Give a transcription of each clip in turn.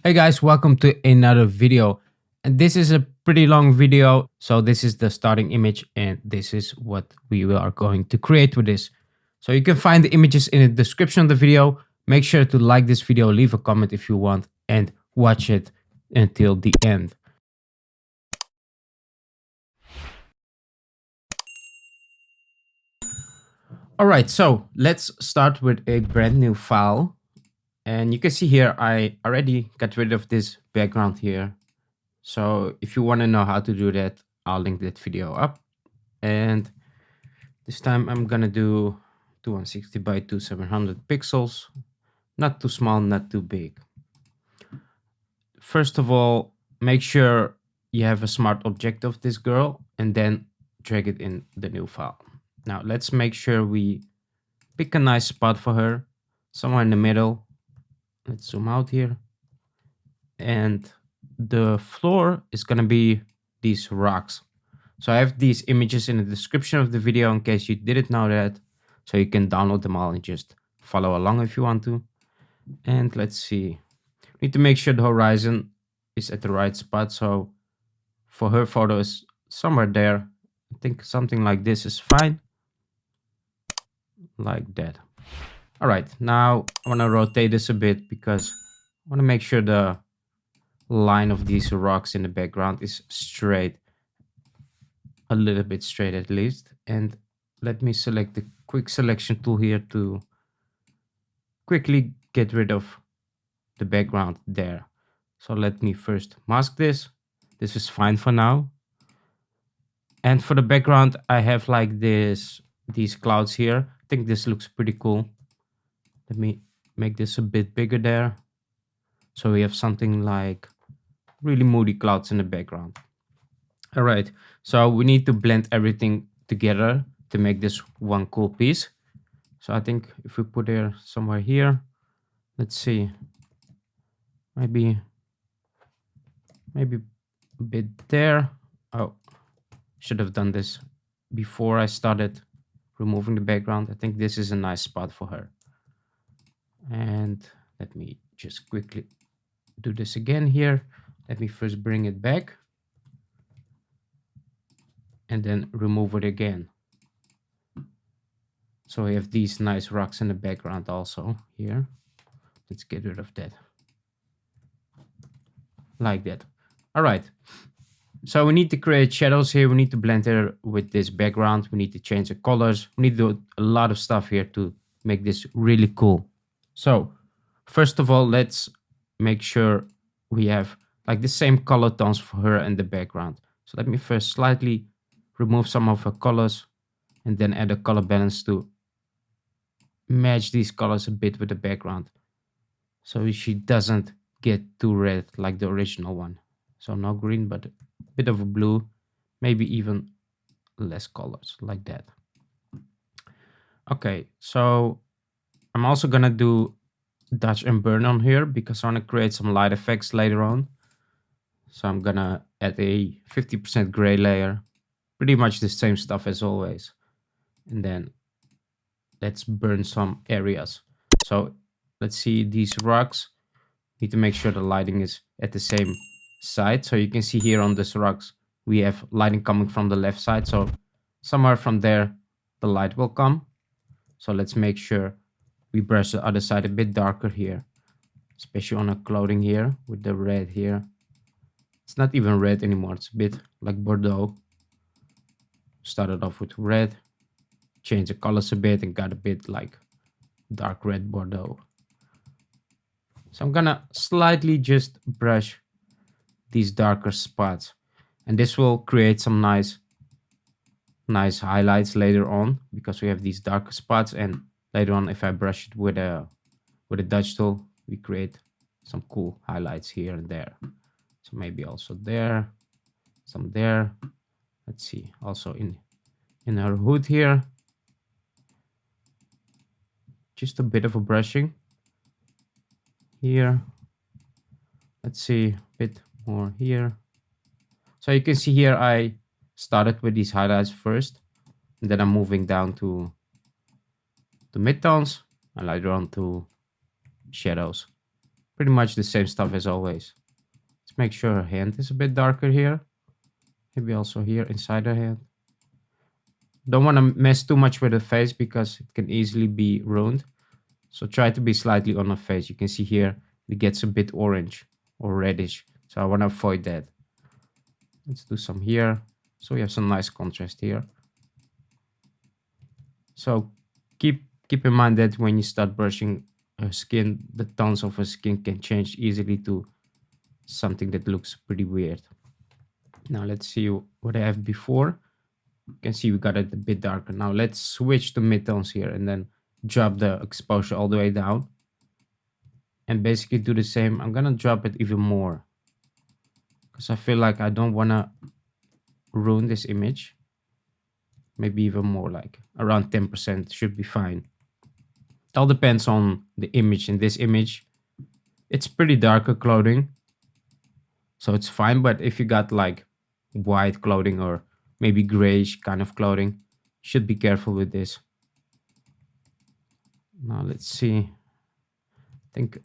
Hey guys, welcome to another video. And this is a pretty long video. So this is the starting image and this is what we are going to create with this. So you can find the images in the description of the video. Make sure to like this video, leave a comment if you want, and watch it until the end. All right, so let's start with a brand new file. And you can see here, I already got rid of this background here. So if you want to know how to do that, I'll link that video up. And this time I'm gonna do 2160 by 2700 pixels. Not too small, not too big. First of all, make sure you have a smart object of this girl and then drag it in the new file. Now let's make sure we pick a nice spot for her, somewhere in the middle. Let's zoom out here. And the floor is gonna be these rocks. So I have these images in the description of the video in case you didn't know that. So you can download them all and just follow along if you want to. And let's see. We need to make sure the horizon is at the right spot. So for her photo is somewhere there. I think something like this is fine. Like that. All right, now I want to rotate this a bit because I want to make sure the line of these rocks in the background is straight. A little bit straight at least. And let me select the quick selection tool here to quickly get rid of the background there. So let me first mask this. This is fine for now. And for the background, I have like these clouds here. I think this looks pretty cool. Let me make this a bit bigger there. So we have something like really moody clouds in the background. All right, so we need to blend everything together to make this one cool piece. So I think if we put it somewhere here, let's see, maybe a bit there. Oh, should have done this before I started removing the background. I think this is a nice spot for her. And let me just quickly do this again here. Let me first bring it back and then remove it again. So we have these nice rocks in the background also here. Let's get rid of that. Like that. All right. So we need to create shadows here. We need to blend it with this background. We need to change the colors. We need to do a lot of stuff here to make this really cool. So first of all, let's make sure we have like the same color tones for her and the background. So let me first slightly remove some of her colors and then add a color balance to match these colors a bit with the background. So she doesn't get too red like the original one. So no green, but a bit of a blue, maybe even less colors like that. Okay, so I'm also gonna do dodge and burn on here because I want to create some light effects later on. So I'm gonna add a 50% gray layer, pretty much the same stuff as always. And then let's burn some areas. So let's see these rocks. Need to make sure the lighting is at the same side. So you can see here on these rocks, we have lighting coming from the left side. So somewhere from there, the light will come. So let's make sure we brush the other side a bit darker here, especially on her clothing here with the red here. It's not even red anymore. It's a bit like Bordeaux. Started off with red, changed the colors a bit and got a bit like dark red Bordeaux. So I'm gonna slightly just brush these darker spots, and this will create some nice highlights later on because we have these darker spots. And later on, if I brush it with a dodge tool, we create some cool highlights here and there. So maybe also there, some there. Let's see, also in her hood here, just a bit of a brushing here. Let's see, a bit more here. So you can see here I started with these highlights first, and then I'm moving down to the midtones and later on to shadows. Pretty much the same stuff as always. Let's make sure her hand is a bit darker here. Maybe also here inside her hand. Don't want to mess too much with her face because it can easily be ruined. So try to be slightly on her face. You can see here it gets a bit orange or reddish. So I want to avoid that. Let's do some here. So we have some nice contrast here. So keep in mind that when you start brushing her skin, the tones of her skin can change easily to something that looks pretty weird. Now let's see what I have before. You can see we got it a bit darker. Now let's switch to midtones here and then drop the exposure all the way down. And basically do the same. I'm gonna drop it even more because I feel like I don't wanna ruin this image. Maybe even more, like around 10% should be fine. It all depends on the image. In this image, it's pretty darker clothing, so it's fine. But if you got like white clothing or maybe grayish kind of clothing, should be careful with this. Now let's see. I think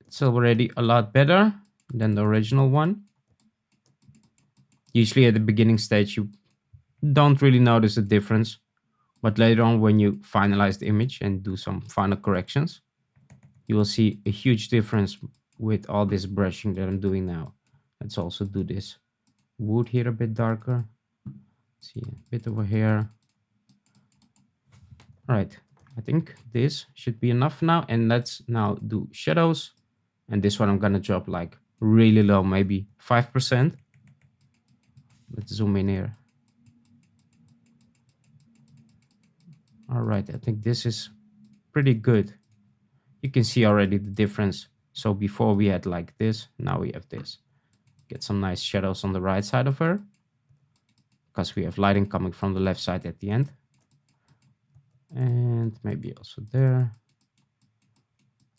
it's already a lot better than the original one. Usually at the beginning stage, you don't really notice the difference, but later on when you finalize the image and do some final corrections, you will see a huge difference with all this brushing that I'm doing now. Let's also do this wood here a bit darker. Let's see, a bit over here. All right, I think this should be enough now. And let's now do shadows. And this one I'm gonna drop like really low, maybe 5%. Let's zoom in here. All right, I think this is pretty good. You can see already the difference. So before we had like this, now we have this. Get some nice shadows on the right side of her, because we have lighting coming from the left side at the end. And maybe also there.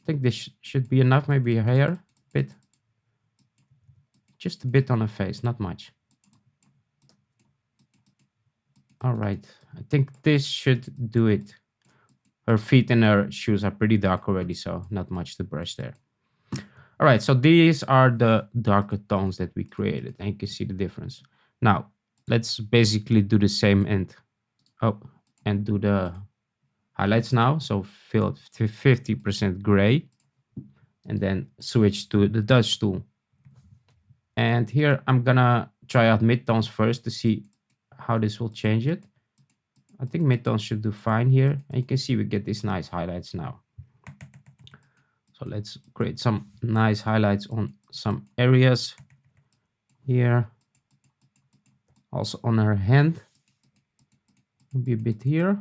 I think this should be enough. Maybe a hair, a bit. Just a bit on her face, not much. All right, I think this should do it. Her feet and her shoes are pretty dark already, so not much to brush there. All right, so these are the darker tones that we created, and you can see the difference. Now, let's basically do the same and do the highlights now. So fill it to 50% gray, and then switch to the Dutch tool. And here I'm gonna try out midtones first to see how this will change it. I think midtones should do fine here. And you can see we get these nice highlights now. So let's create some nice highlights on some areas here. Also on her hand. Maybe a bit here.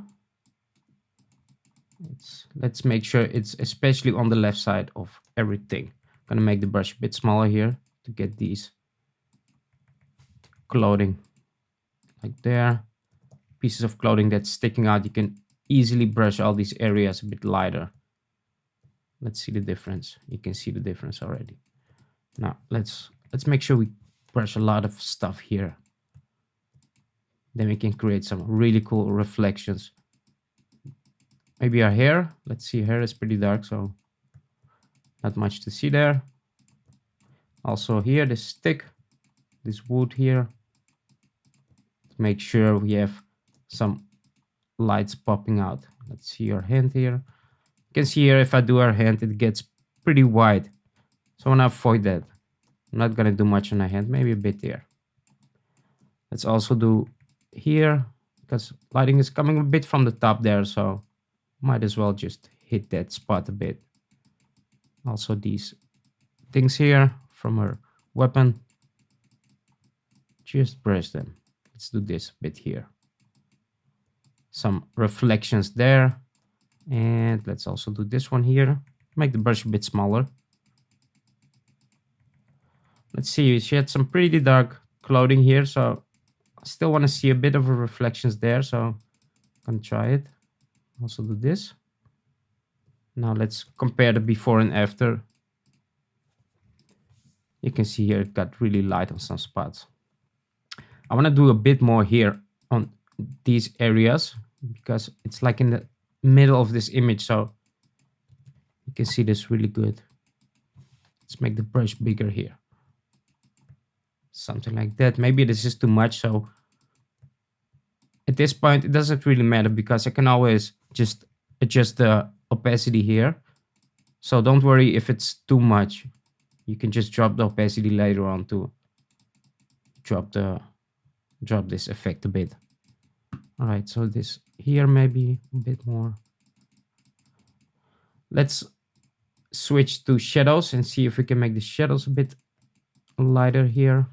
Let's make sure it's especially on the left side of everything. I'm gonna make the brush a bit smaller here to get these clothing like there. Pieces of clothing that's sticking out. You can easily brush all these areas a bit lighter. Let's see the difference. You can see the difference already. Now let's make sure we brush a lot of stuff here. Then we can create some really cool reflections. Maybe our hair. Let's see, hair is pretty dark, so not much to see there. Also here, this stick, this wood here. Make sure we have some lights popping out. Let's see our hand here. You can see here if I do our hand, it gets pretty wide. So I want to avoid that. I'm not going to do much on our hand, maybe a bit there. Let's also do here, because lighting is coming a bit from the top there, so might as well just hit that spot a bit. Also these things here from her weapon. Just brush them. Let's do this bit here. Some reflections there. And let's also do this one here. Make the brush a bit smaller. Let's see, she had some pretty dark clothing here, so I still want to see a bit of a reflections there, so I'm gonna try it. Also do this. Now let's compare the before and after. You can see here it got really light on some spots. I want to do a bit more here on these areas because it's like in the middle of this image, so you can see this really good. Let's make the brush bigger here. Something like that. Maybe this is too much, so at this point it doesn't really matter because I can always just adjust the opacity here. So don't worry if it's too much. You can just drop the opacity later on to drop this effect a bit. All right, so this here maybe a bit more. Let's switch to shadows and see if we can make the shadows a bit lighter here.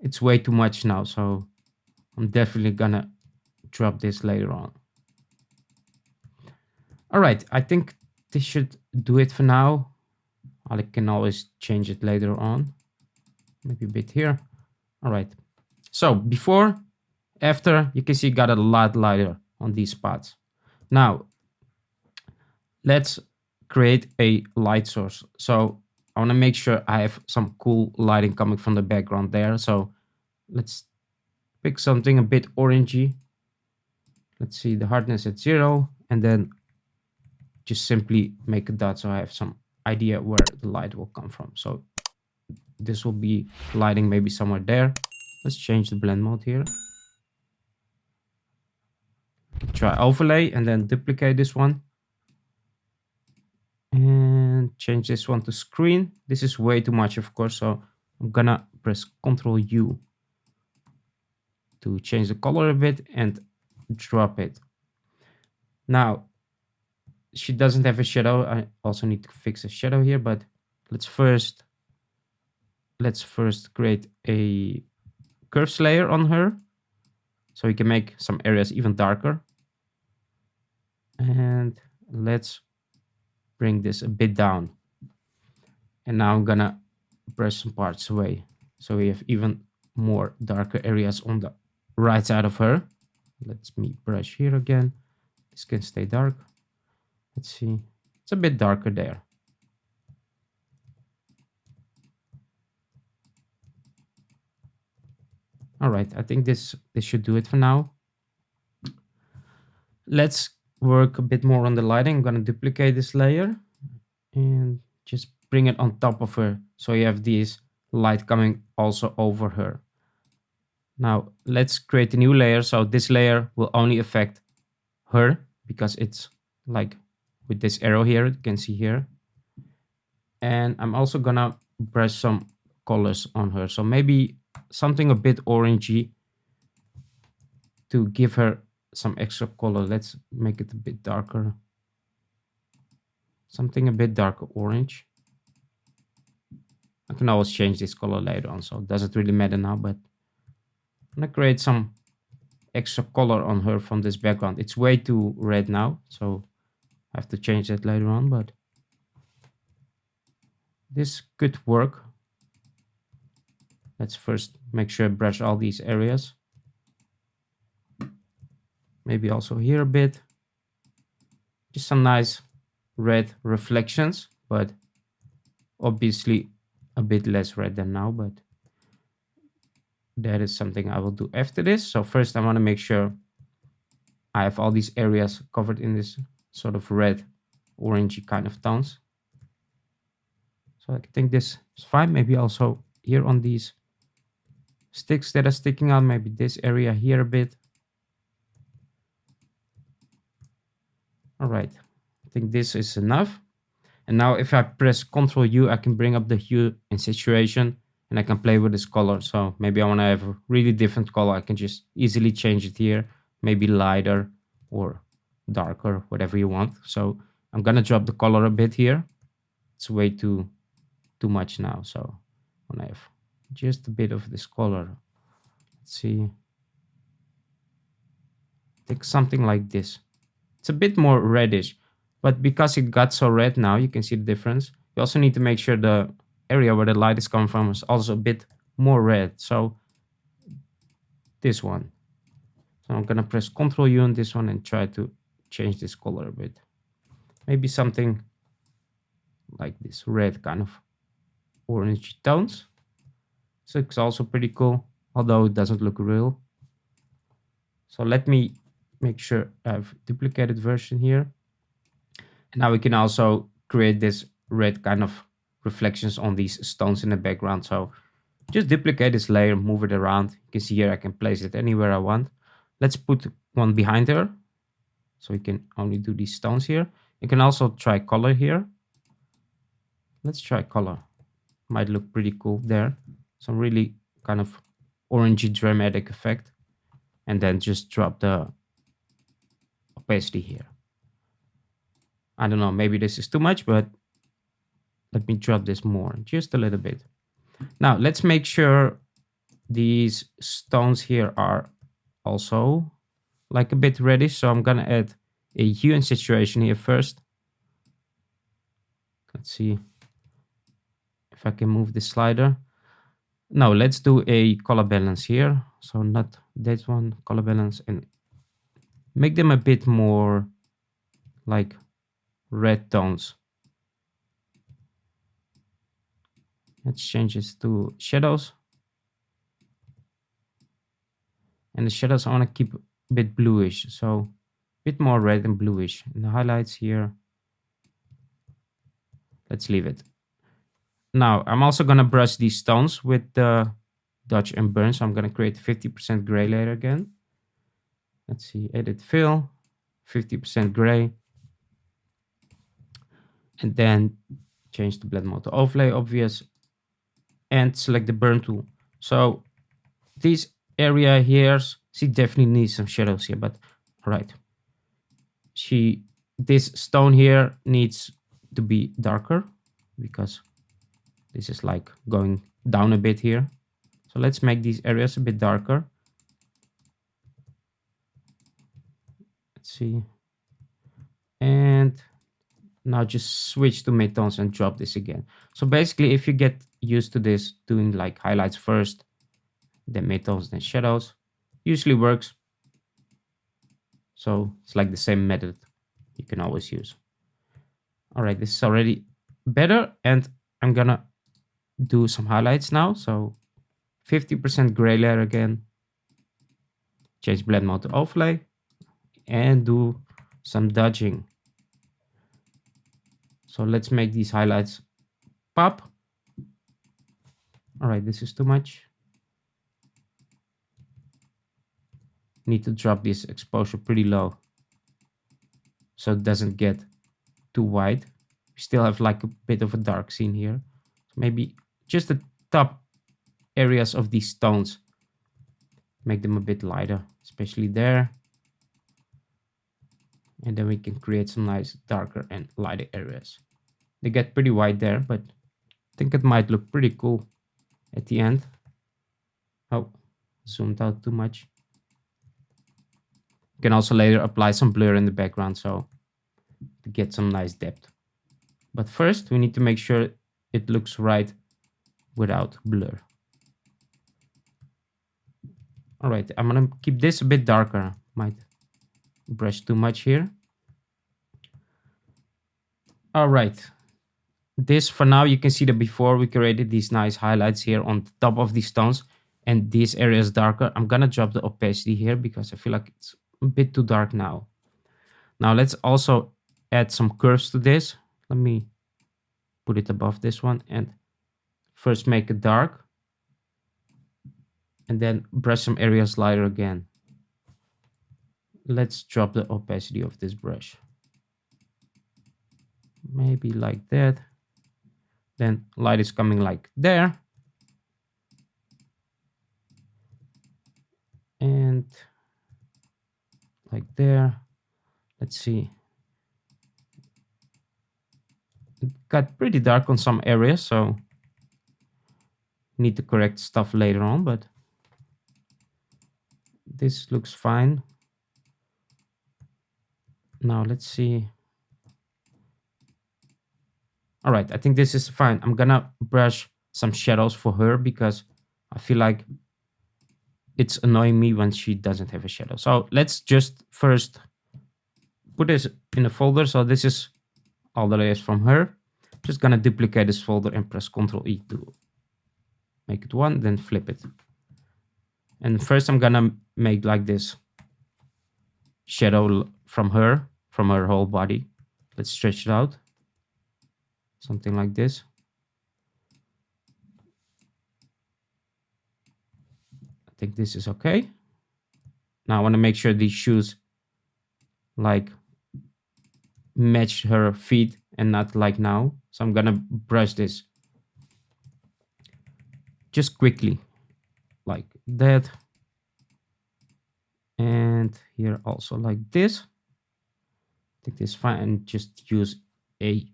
It's way too much now, so I'm definitely gonna drop this later on. All right, I think this should do it for now. I can always change it later on. Maybe a bit here. All right. So before, after, you can see it got a lot lighter on these spots. Now, let's create a light source. So I want to make sure I have some cool lighting coming from the background there. So let's pick something a bit orangey. Let's see the hardness at 0, and then just simply make a dot so I have some idea where the light will come from. So this will be lighting maybe somewhere there. Let's change the blend mode here. Try overlay and then duplicate this one. And change this one to screen. This is way too much, of course, so I'm gonna press Ctrl U to change the color a bit and drop it. Now, she doesn't have a shadow. I also need to fix a shadow here, but let's first create a curves layer on her so we can make some areas even darker. And let's bring this a bit down. And now I'm gonna brush some parts away so we have even more darker areas on the right side of her. Let me brush here again. This can stay dark. Let's see. It's a bit darker there. All right, I think this should do it for now. Let's work a bit more on the lighting. I'm gonna duplicate this layer and just bring it on top of her so you have this light coming also over her. Now let's create a new layer. So this layer will only affect her because it's like with this arrow here, you can see here. And I'm also gonna brush some colors on her. So maybe something a bit orangey to give her some extra color. Let's make it a bit darker. Something a bit darker orange. I can always change this color later on, so it doesn't really matter now, but I'm gonna create some extra color on her from this background. It's way too red now, so I have to change that later on, but this could work. Let's first make sure I brush all these areas. Maybe also here a bit. Just some nice red reflections, but obviously a bit less red than now, but that is something I will do after this. So first I want to make sure I have all these areas covered in this sort of red, orangey kind of tones. So I think this is fine. Maybe also here on these sticks that are sticking out, maybe this area here a bit. All right, I think this is enough. And now if I press Ctrl U, I can bring up the hue and saturation and I can play with this color. So maybe I want to have a really different color. I can just easily change it here, maybe lighter or darker, whatever you want. So I'm gonna drop the color a bit here. It's way too much now. So I want to have just a bit of this color. Let's see. Take something like this. It's a bit more reddish, but because it got so red now, you can see the difference. You also need to make sure the area where the light is coming from is also a bit more red. So this one. So I'm gonna press Ctrl U on this one and try to change this color a bit. Maybe something like this red kind of orange tones. So it's also pretty cool, although it doesn't look real. So let me make sure I have duplicated version here. And now we can also create this red kind of reflections on these stones in the background. So just duplicate this layer, move it around. You can see here I can place it anywhere I want. Let's put one behind her. So we can only do these stones here. You can also try color here. Let's try color. Might look pretty cool there. Some really kind of orangey dramatic effect. And then just drop the opacity here. I don't know, maybe this is too much, but let me drop this more, just a little bit. Now let's make sure these stones here are also like a bit reddish. So I'm gonna add a hue and saturation here first. Let's see if I can move this slider. No, let's do a color balance here. So not that one, color balance, and make them a bit more like red tones. Let's change this to shadows. And the shadows I want to keep a bit bluish, so a bit more red and bluish. And the highlights here, let's leave it. Now I'm also going to brush these stones with the dodge and burn. So I'm going to create 50% gray layer again. Let's see, edit fill, 50% gray. And then change the blend mode to overlay, obvious, and select the burn tool. So this area here, she definitely needs some shadows here, but all right. This stone here needs to be darker because this is like going down a bit here. So let's make these areas a bit darker. Let's see. And now just switch to midtones and drop this again. So basically, if you get used to this, doing like highlights first, then midtones, then shadows, usually works. So it's like the same method you can always use. All right, this is already better. And I'm gonna do some highlights now. So 50% gray layer again. Change blend mode to overlay and do some dodging. So let's make these highlights pop. All right, this is too much. Need to drop this exposure pretty low so it doesn't get too wide. We still have like a bit of a dark scene here. So maybe just the top areas of these stones, make them a bit lighter, especially there. And then we can create some nice darker and lighter areas. They get pretty wide there, but I think it might look pretty cool at the end. Oh, zoomed out too much. You can also later apply some blur in the background so to get some nice depth. But first we need to make sure it looks right without blur. All right, I'm gonna keep this a bit darker. Might brush too much here. All right, this for now, you can see that before we created these nice highlights here on the top of these stones, and this area is darker. I'm gonna drop the opacity here because I feel like it's a bit too dark now. Now let's also add some curves to this. Let me put it above this one and first make it dark and then brush some areas lighter again. Let's drop the opacity of this brush. Maybe like that. Then light is coming like there. And like there. Let's see. It got pretty dark on some areas, so need to correct stuff later on, but this looks fine. Now let's see. All right, I think this is fine. I'm gonna brush some shadows for her because I feel like it's annoying me when she doesn't have a shadow. So let's just first put this in a folder. So this is all the layers from her. Just gonna duplicate this folder and press Ctrl E to make it one, then flip it. And first I'm gonna make like this shadow from her whole body. Let's stretch it out. Something like this. I think this is okay. Now I want to make sure these shoes like match her feet and not like now. So I'm gonna brush this just quickly like that. And here also like this. I think this is fine, and just use a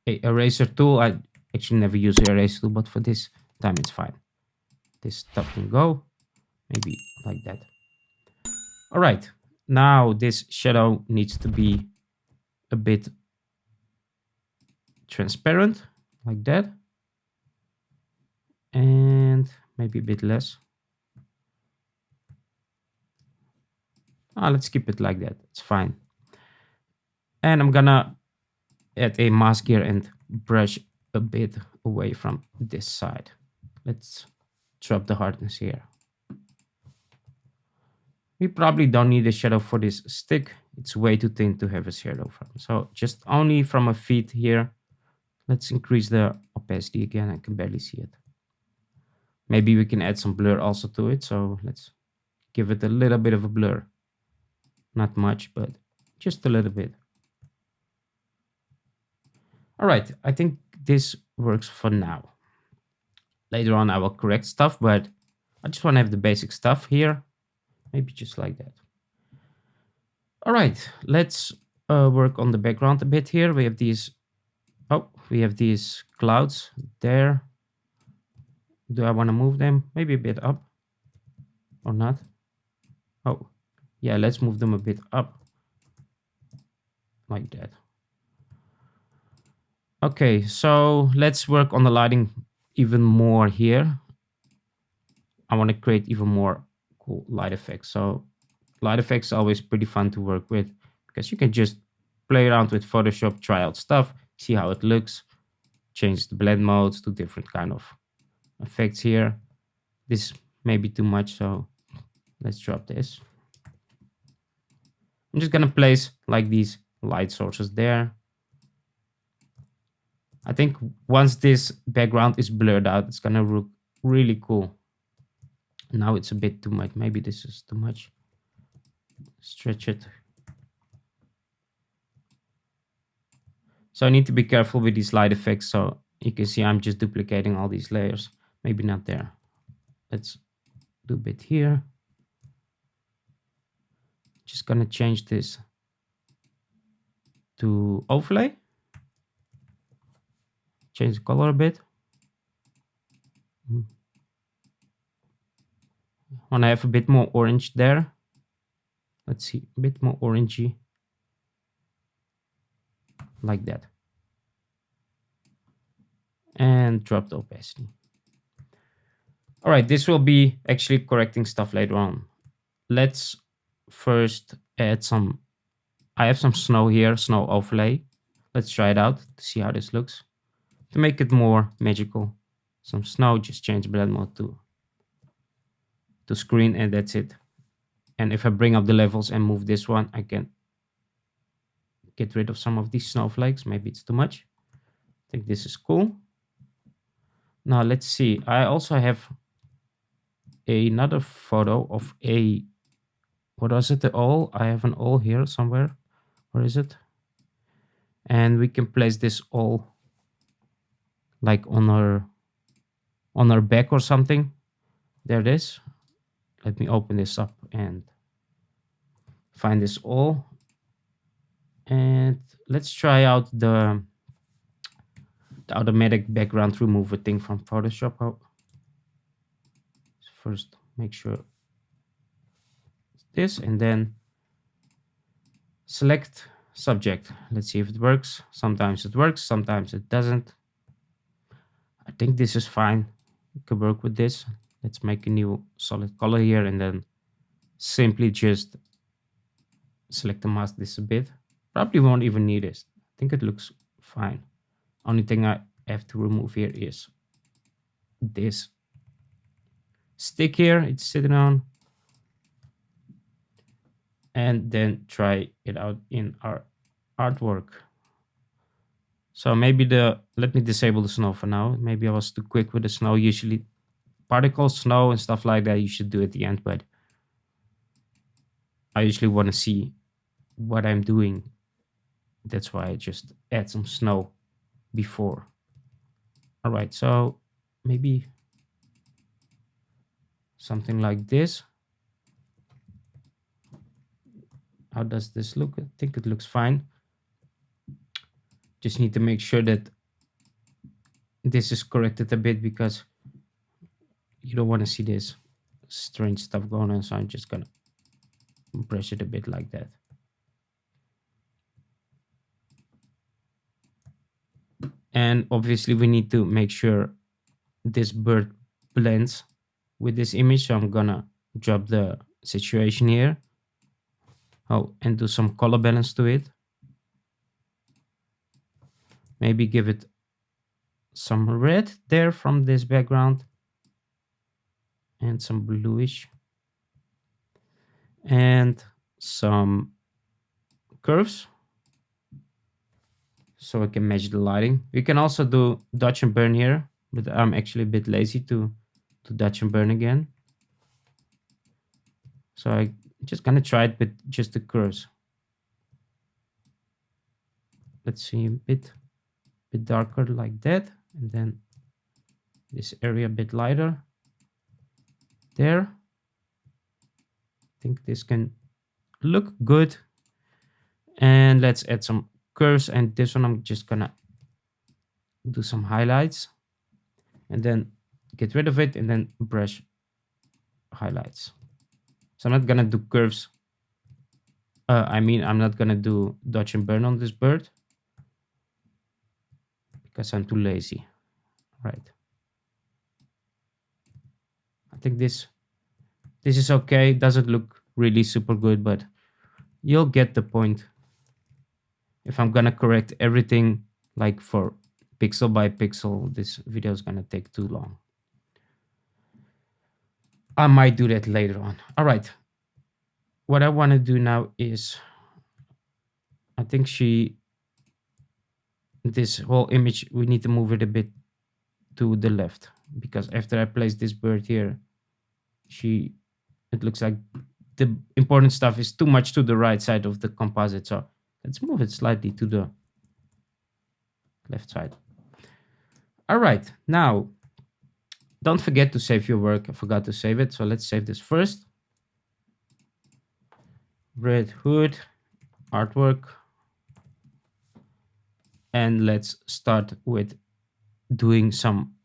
eraser tool. I actually never use the eraser tool, but for this time it's fine. This stuff can go, maybe like that. All right, now this shadow needs to be a bit transparent, like that, and maybe a bit less. Let's keep it like that. It's fine. And I'm gonna add a mask here and brush a bit away from this side. Let's drop the hardness here. We probably don't need a shadow for this stick. It's way too thin to have a shadow from. So just only from a feet here. Let's increase the opacity again. I can barely see it. Maybe we can add some blur also to it. So let's give it a little bit of a blur. Not much, but just a little bit. All right, I think this works for now. Later on, I will correct stuff, but I just want to have the basic stuff here. Maybe just like that. All right, let's work on the background a bit here. We have these, we have these clouds there. Do I want to move them? Maybe a bit up or not? Oh, yeah, let's move them a bit up like that. Okay, so let's work on the lighting even more here. I want to create even more cool light effects. So light effects are always pretty fun to work with because you can just play around with Photoshop, try out stuff, see how it looks, change the blend modes to different kind of effects here. This may be too much, so let's drop this. I'm just gonna place like these light sources there. I think once this background is blurred out, it's gonna look really cool. Now it's a bit too much. Maybe this is too much. Stretch it. So I need to be careful with these light effects. So you can see I'm just duplicating all these layers. Maybe not there. Let's do a bit here. Just gonna change this to overlay. Change the color a bit. Want to have a bit more orange there. Let's see, a bit more orangey. Like that. And drop the opacity. All right, this will be actually correcting stuff later on. Let's first add some, I have some snow here, snow overlay. Let's try it out to see how this looks. To make it more magical, some snow, just change blend mode to screen, and that's it. And if I bring up the levels and move this one, I can get rid of some of these snowflakes. Maybe it's too much. I think this is cool. Now let's see. I also have another photo of a, what was it? The all? I have an all here somewhere. Where is it? And we can place this all like on our back or something. There it is. Let me open this up and find this all. And let's try out the automatic background remover thing from Photoshop. Oh. First, make sure it's this, and then select subject. Let's see if it works. Sometimes it works, sometimes it doesn't. I think this is fine. You can work with this. Let's make a new solid color here, and then simply just select the mask this a bit. Probably won't even need this. I think it looks fine. Only thing I have to remove here is this stick here it's sitting on, and then try it out in our artwork. So maybe let me disable the snow for now. Maybe I was too quick with the snow. Usually particles, snow and stuff like that you should do at the end, but I usually want to see what I'm doing. That's why I just add some snow before. All right, so maybe something like this. How does this look? I think it looks fine. Just need to make sure that this is corrected a bit because you don't want to see this strange stuff going on. So I'm just gonna brush it a bit like that. And obviously we need to make sure this bird blends with this image. So I'm gonna drop the situation here. Oh, and do some color balance to it. Maybe give it some red there from this background and some bluish and some curves so I can match the lighting. You can also do dodge and burn here, but I'm actually a bit lazy to dodge and burn again. So I'm just gonna try it with just the curves. Let's see, a bit darker like that, and then this area a bit lighter there. I think this can look good. And let's add some curves, and this one I'm just gonna do some highlights and then get rid of it and then brush highlights. So I'm not gonna do curves. I'm not gonna do dodge and burn on this bird because I'm too lazy. Right. I think this is okay. It doesn't look really super good, but you'll get the point. If I'm gonna correct everything like for pixel by pixel, this video is gonna take too long. I might do that later on. All right. What I want to do now is, I think this whole image, we need to move it a bit to the left because after I place this bird here, it looks like the important stuff is too much to the right side of the composite. So let's move it slightly to the left side. All right, now don't forget to save your work. I forgot to save it, so let's save this first. Red hood, artwork, and let's start with doing some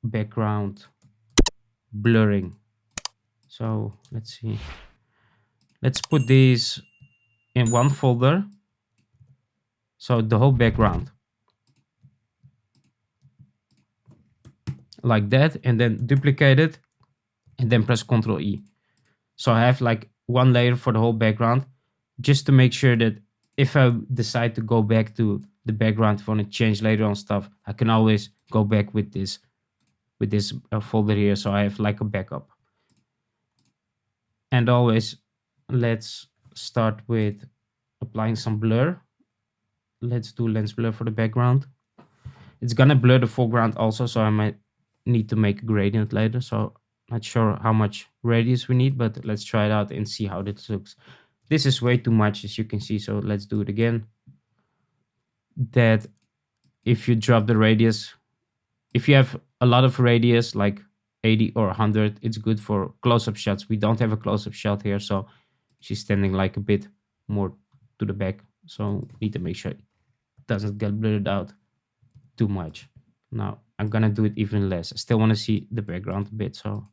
background blurring. So let's see. Let's put these in one folder. So the whole background. Like that, and then duplicate it and then press Ctrl E. So I have like one layer for the whole background, just to make sure that if I decide to go back to the background, if I want to change later on stuff, I can always go back with this folder here. So I have like a backup. And always, let's start with applying some blur. Let's do lens blur for the background. It's gonna blur the foreground also, so I might need to make a gradient later. So not sure how much radius we need, but let's try it out and see how this looks. This is way too much, as you can see, so let's do it again. That if you drop the radius, if you have a lot of radius, like 80 or 100, it's good for close-up shots. We don't have a close-up shot here, so she's standing like a bit more to the back. So need to make sure it doesn't get blurred out too much. Now I'm gonna do it even less. I still want to see the background a bit, so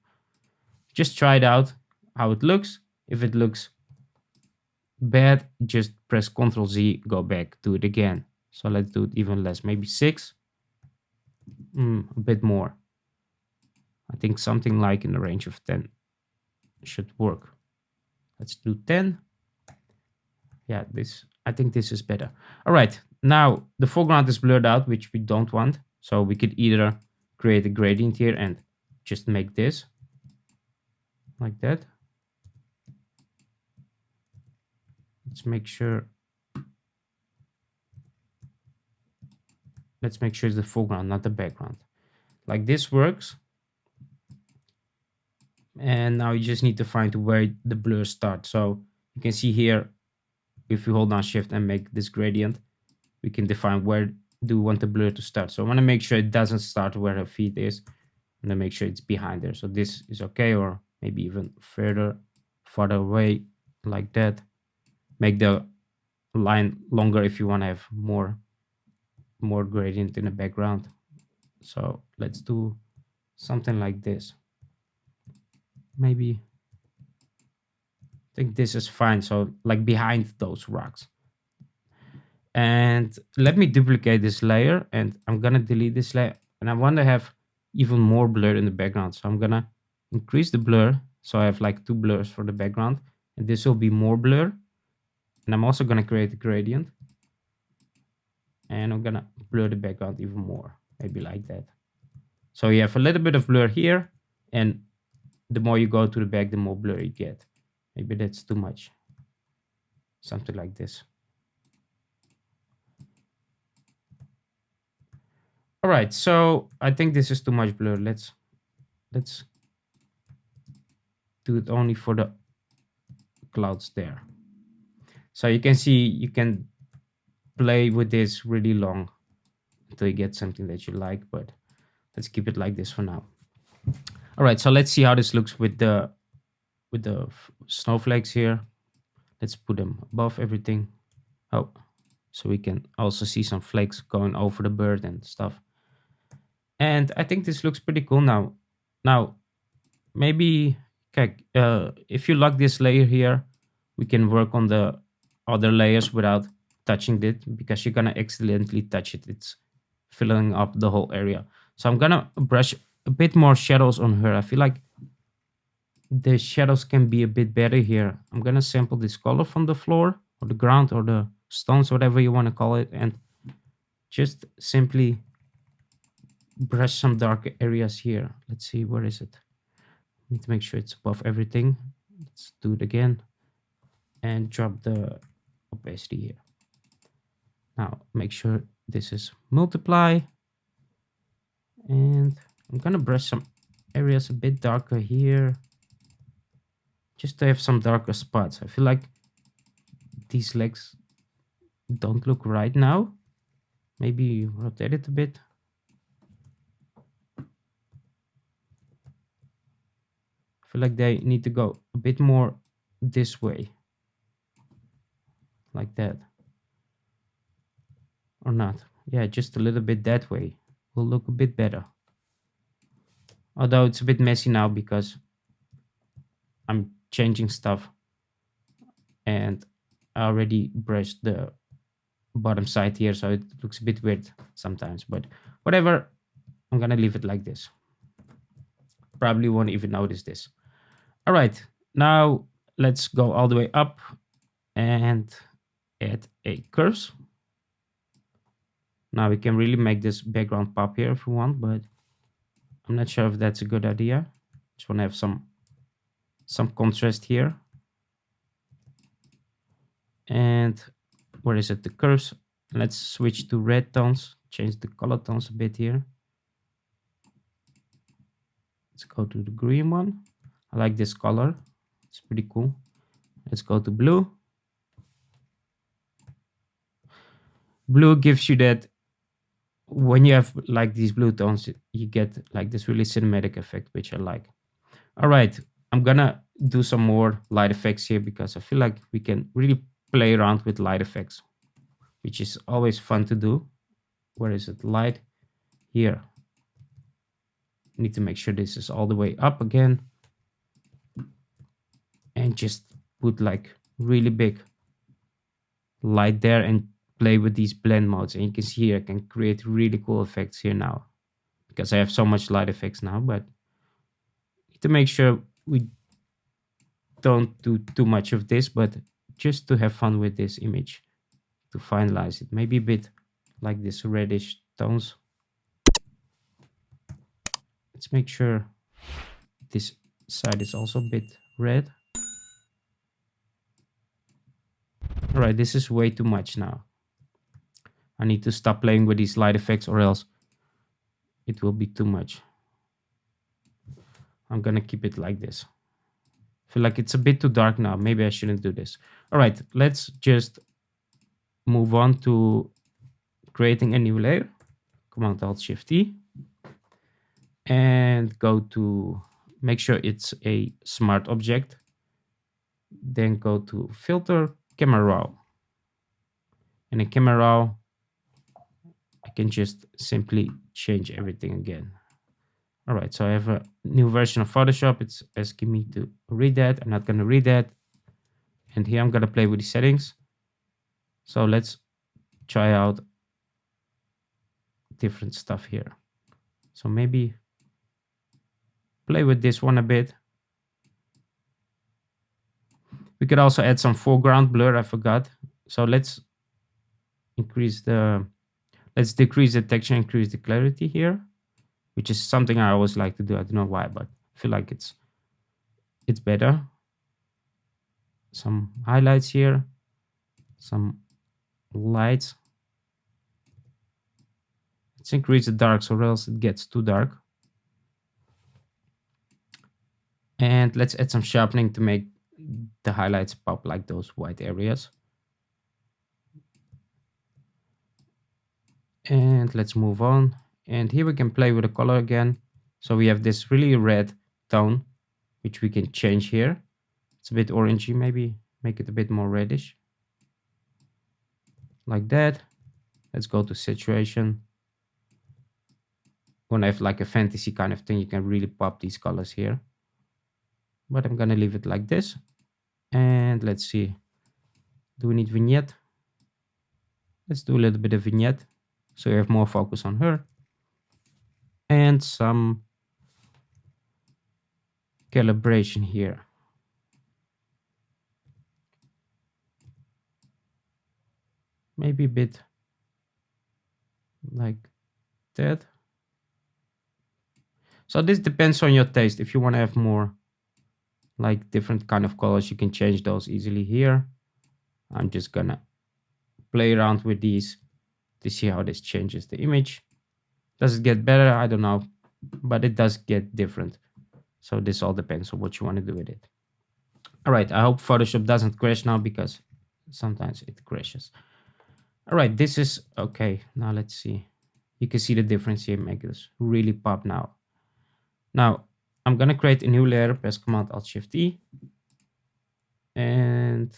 just try it out how it looks. If it looks bad, just press Ctrl Z, go back, do it again. So let's do it even less, maybe 6, a bit more. I think something like in the range of 10 should work. Let's do 10. Yeah, I think this is better. All right, now the foreground is blurred out, which we don't want. So we could either create a gradient here and just make this like that. Let's make sure let's make sure it's the foreground, not the background. Like this works. And now you just need to find where the blur starts. So you can see here, if you hold down shift and make this gradient, we can define where do we want the blur to start. So I want to make sure it doesn't start where her feet is. And then make sure it's behind there. So this is okay, or maybe even farther away like that. Make the line longer if you want to have more gradient in the background. So let's do something like this. Maybe I think this is fine. So like behind those rocks. And let me duplicate this layer, and I'm gonna delete this layer, and I want to have even more blur in the background. So I'm gonna increase the blur. So I have like 2 blurs for the background, and this will be more blur. And I'm also gonna create a gradient, and I'm gonna blur the background even more, maybe like that. So you have a little bit of blur here, and the more you go to the back, the more blur you get. Maybe that's too much. Something like this. All right, so I think this is too much blur. Let's do it only for the clouds there. So you can see you can play with this really long until you get something that you like, but let's keep it like this for now. All right, so let's see how this looks with the snowflakes here. Let's put them above everything. Oh, so we can also see some flakes going over the bird and stuff. And I think this looks pretty cool now. Now, maybe okay, if you lock this layer here, we can work on the other layers without touching it, because you're gonna accidentally touch it. It's filling up the whole area. So I'm gonna brush a bit more shadows on her. I feel like the shadows can be a bit better here. I'm gonna sample this color from the floor or the ground or the stones, whatever you want to call it, and just simply brush some dark areas here. Let's see, where is it? Need to make sure it's above everything. Let's do it again and drop the opacity here. Now make sure this is multiply, and I'm gonna brush some areas a bit darker here, just to have some darker spots. I feel like these legs don't look right now. Maybe rotate it a bit. I feel like they need to go a bit more this way, like that. Or not. Yeah, just a little bit that way will look a bit better. Although it's a bit messy now because I'm changing stuff and I already brushed the bottom side here, so it looks a bit weird sometimes, but whatever. I'm gonna leave it like this. Probably won't even notice this. All right, now let's go all the way up and add a curves. Now we can really make this background pop here if we want, but I'm not sure if that's a good idea. Just want to have some contrast here. And where is it? The curves. Let's switch to red tones. Change the color tones a bit here. Let's go to the green one. I like this color. It's pretty cool. Let's go to blue. Blue gives you that, when you have like these blue tones, you get like this really cinematic effect, which I like. All right, I'm gonna do some more light effects here because I feel like we can really play around with light effects, which is always fun to do. Where is it? Light here. Need to make sure this is all the way up again. And just put like really big light there and play with these blend modes. And you can see here I can create really cool effects here now because I have so much light effects now, but need to make sure we don't do too much of this, but just to have fun with this image, to finalize it. Maybe a bit like this reddish tones. Let's make sure this side is also a bit red. All right, this is way too much now. I need to stop playing with these light effects or else it will be too much. I'm gonna keep it like this. I feel like it's a bit too dark now. Maybe I shouldn't do this. All right, let's just move on to creating a new layer. Command Alt Shift T. And go to, make sure it's a smart object. Then go to Filter, Camera Raw. And in Camera Raw, I can just simply change everything again. All right, so I have a new version of Photoshop. It's asking me to read that. I'm not going to read that. And here I'm going to play with the settings. So let's try out different stuff here. So maybe play with this one a bit. We could also add some foreground blur, I forgot. So let's decrease the texture, increase the clarity here, which is something I always like to do. I don't know why, but I feel like it's better. Some highlights here, some lights. Let's increase the darks or else it gets too dark. And let's add some sharpening to make the highlights pop like those white areas. And let's move on. And here we can play with the color again. So we have this really red tone, which we can change here. It's a bit orangey, maybe make it a bit more reddish. Like that. Let's go to saturation. When I have like a fantasy kind of thing, you can really pop these colors here. But I'm gonna leave it like this. And let's see. Do we need vignette? Let's do a little bit of vignette. So you have more focus on her. And some calibration here. Maybe a bit like that. So this depends on your taste. If you want to have more like different kind of colors, you can change those easily here. I'm just gonna play around with these to see how this changes the image. Does it get better? I don't know, but it does get different. So this all depends on what you want to do with it. All right, I hope Photoshop doesn't crash now because sometimes it crashes. All right, this is okay. Now let's see. You can see the difference here, make this really pop now. Now I'm gonna create a new layer, press Command Alt Shift E and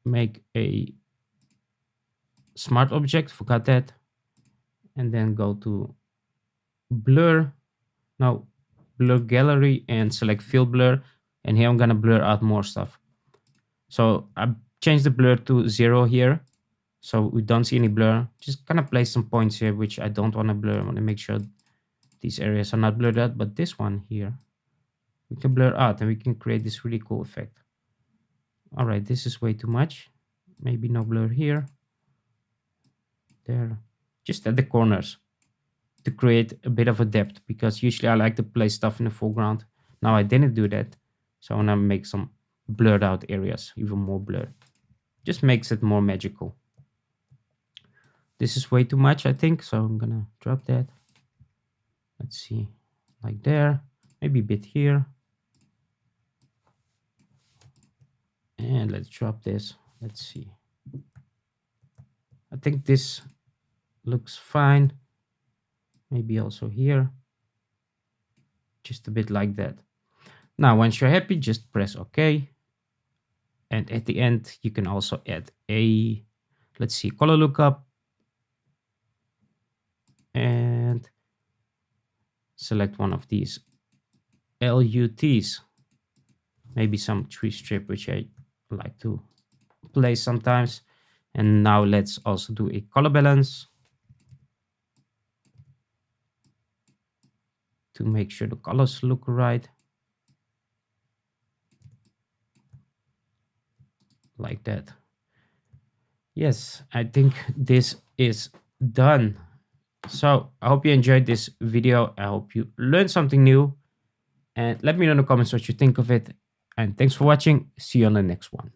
make a smart object, forgot that. And then go to blur. Now blur gallery and select fill blur. And here I'm gonna blur out more stuff. So I changed the blur to 0 here. So we don't see any blur. Just gonna place some points here, which I don't want to blur. I want to make sure these areas are not blurred out, but this one here, we can blur out and we can create this really cool effect. All right, this is way too much. Maybe no blur here. There, just at the corners to create a bit of a depth, because usually I like to place stuff in the foreground. Now I didn't do that. So I want to make some blurred out areas, even more blurred. Just makes it more magical. This is way too much, I think. So I'm gonna drop that. Let's see, like there, maybe a bit here. And let's drop this. Let's see. I think this looks fine. Maybe also here. Just a bit like that. Now, once you're happy, just press OK. And at the end, you can also add a, let's see, color lookup. And select one of these LUTs. Maybe some tree strip, which I like to play sometimes. And now let's also do a color balance to make sure the colors look right. Like that. Yes, I think this is done. So I hope you enjoyed this video. I hope you learned something new. And let me know in the comments what you think of it. And thanks for watching. See you on the next one.